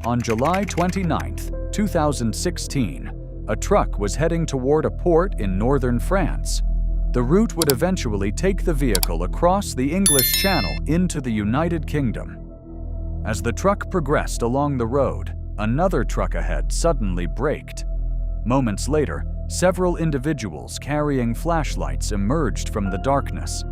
On July 29, 2016, a truck was heading toward a port in northern France. The route would eventually take the vehicle across the English Channel into the United Kingdom. As the truck progressed along the road, another truck ahead suddenly braked. Moments later, several individuals carrying flashlights emerged from the darkness.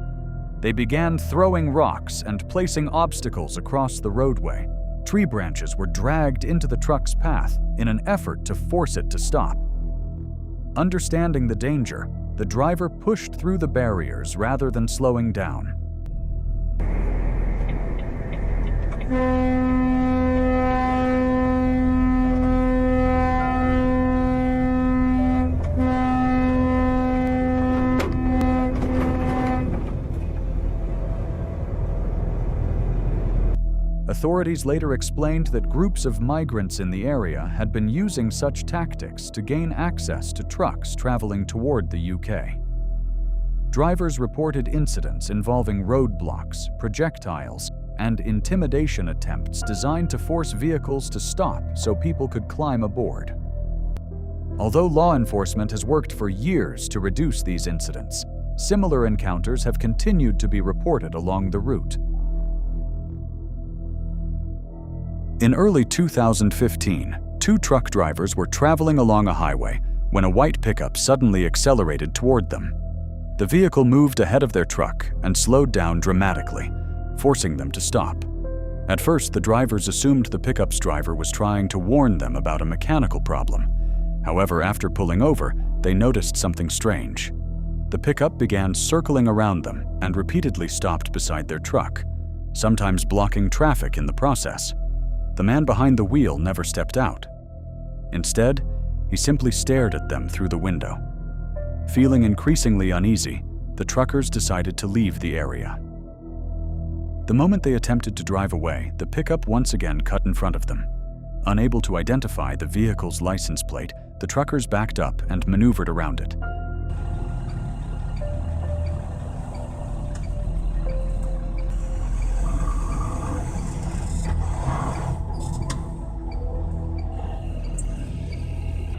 They began throwing rocks and placing obstacles across the roadway. Tree branches were dragged into the truck's path in an effort to force it to stop. Understanding the danger, the driver pushed through the barriers rather than slowing down. Authorities later explained that groups of migrants in the area had been using such tactics to gain access to trucks traveling toward the UK. Drivers reported incidents involving roadblocks, projectiles, and intimidation attempts designed to force vehicles to stop so people could climb aboard. Although law enforcement has worked for years to reduce these incidents, similar encounters have continued to be reported along the route. In early 2015, two truck drivers were traveling along a highway when a white pickup suddenly accelerated toward them. The vehicle moved ahead of their truck and slowed down dramatically, forcing them to stop. At first, the drivers assumed the pickup's driver was trying to warn them about a mechanical problem. However, after pulling over, they noticed something strange. The pickup began circling around them and repeatedly stopped beside their truck, sometimes blocking traffic in the process. The man behind the wheel never stepped out. Instead, he simply stared at them through the window. Feeling increasingly uneasy, the truckers decided to leave the area. The moment they attempted to drive away, the pickup once again cut in front of them. Unable to identify the vehicle's license plate, the truckers backed up and maneuvered around it.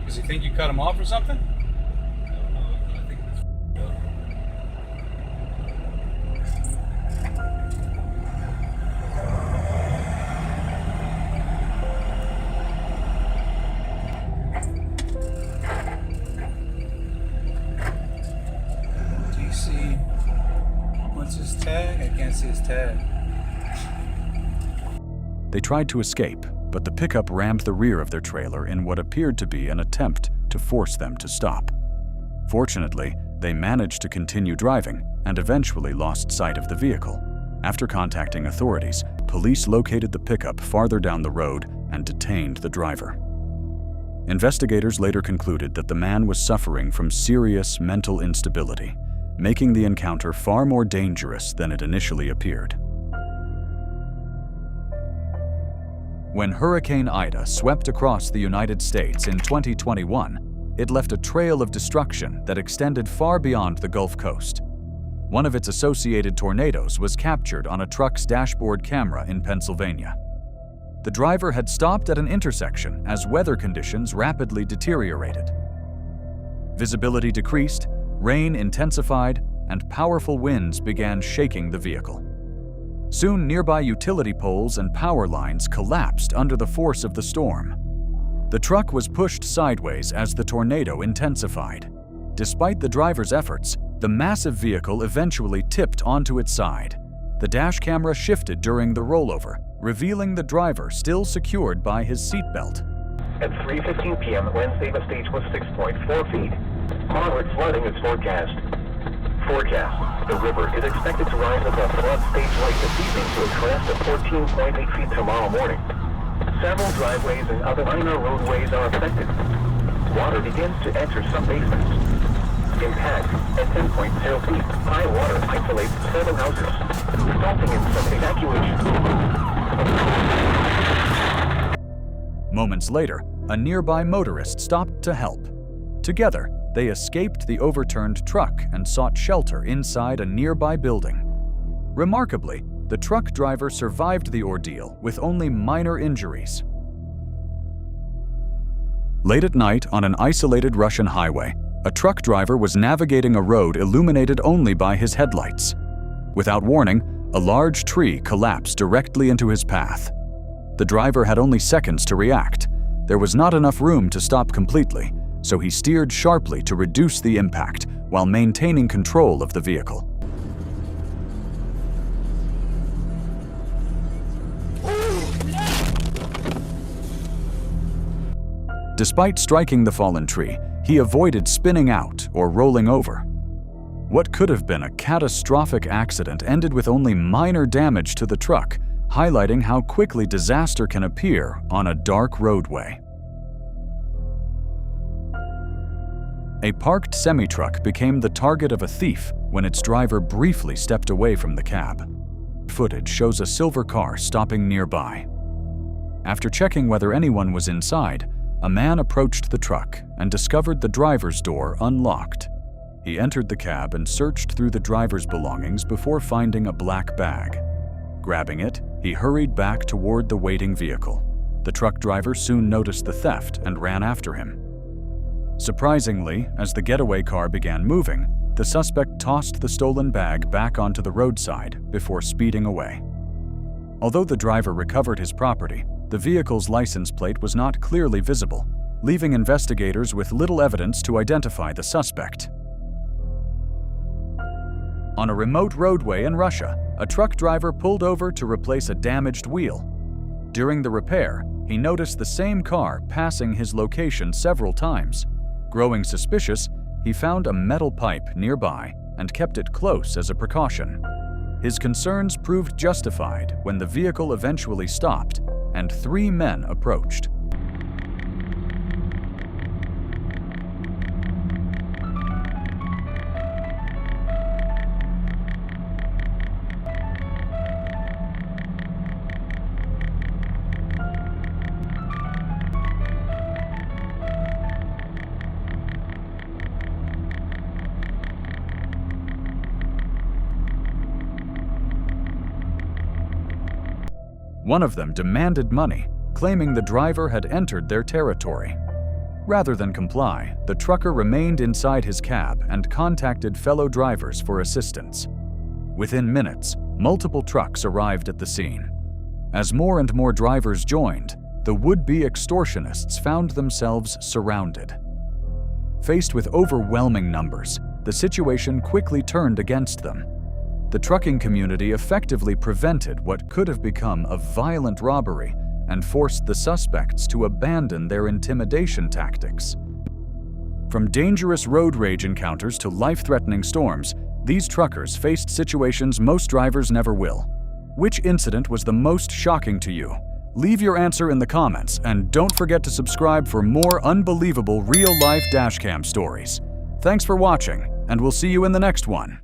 Does he think you cut him off or something? I don't know. I think it's Do you see what's his tag? I can't see his tag. They tried to escape, but the pickup rammed the rear of their trailer in what appeared to be an attempt to force them to stop. Fortunately, they managed to continue driving and eventually lost sight of the vehicle. After contacting authorities, police located the pickup farther down the road and detained the driver. Investigators later concluded that the man was suffering from serious mental instability, making the encounter far more dangerous than it initially appeared. When Hurricane Ida swept across the United States in 2021, it left a trail of destruction that extended far beyond the Gulf Coast. One of its associated tornadoes was captured on a truck's dashboard camera in Pennsylvania. The driver had stopped at an intersection as weather conditions rapidly deteriorated. Visibility decreased, rain intensified, and powerful winds began shaking the vehicle. Soon, nearby utility poles and power lines collapsed under the force of the storm. The truck was pushed sideways as the tornado intensified. Despite the driver's efforts, the massive vehicle eventually tipped onto its side. The dash camera shifted during the rollover, revealing the driver still secured by his seatbelt. At 3:15 p.m., Wednesday, the stage was 6.4 feet. Moderate flooding is forecast. The river is expected to rise above flood stage light this evening to a crest of 14.8 feet tomorrow morning. Several driveways and other minor roadways are affected. Water begins to enter some basements. Impact at 10.0 feet. High water isolates 7 houses, resulting in some evacuation. Moments later, a nearby motorist stopped to help. Together, they escaped the overturned truck and sought shelter inside a nearby building. Remarkably, the truck driver survived the ordeal with only minor injuries. Late at night on an isolated Russian highway, a truck driver was navigating a road illuminated only by his headlights. Without warning, a large tree collapsed directly into his path. The driver had only seconds to react. There was not enough room to stop completely, so he steered sharply to reduce the impact while maintaining control of the vehicle. Despite striking the fallen tree, he avoided spinning out or rolling over. What could have been a catastrophic accident ended with only minor damage to the truck, highlighting how quickly disaster can appear on a dark roadway. A parked semi-truck became the target of a thief when its driver briefly stepped away from the cab. Footage shows a silver car stopping nearby. After checking whether anyone was inside, a man approached the truck and discovered the driver's door unlocked. He entered the cab and searched through the driver's belongings before finding a black bag. Grabbing it, he hurried back toward the waiting vehicle. The truck driver soon noticed the theft and ran after him. Surprisingly, as the getaway car began moving, the suspect tossed the stolen bag back onto the roadside before speeding away. Although the driver recovered his property, the vehicle's license plate was not clearly visible, leaving investigators with little evidence to identify the suspect. On a remote roadway in Russia, a truck driver pulled over to replace a damaged wheel. During the repair, he noticed the same car passing his location several times. Growing suspicious, he found a metal pipe nearby and kept it close as a precaution. His concerns proved justified when the vehicle eventually stopped and 3 men approached. One of them demanded money, claiming the driver had entered their territory. Rather than comply, the trucker remained inside his cab and contacted fellow drivers for assistance. Within minutes, multiple trucks arrived at the scene. As more and more drivers joined, the would-be extortionists found themselves surrounded. Faced with overwhelming numbers, the situation quickly turned against them. The trucking community effectively prevented what could have become a violent robbery and forced the suspects to abandon their intimidation tactics. From dangerous road rage encounters to life-threatening storms, these truckers faced situations most drivers never will. Which incident was the most shocking to you? Leave your answer in the comments, and don't forget to subscribe for more unbelievable real-life dashcam stories. Thanks for watching, and we'll see you in the next one.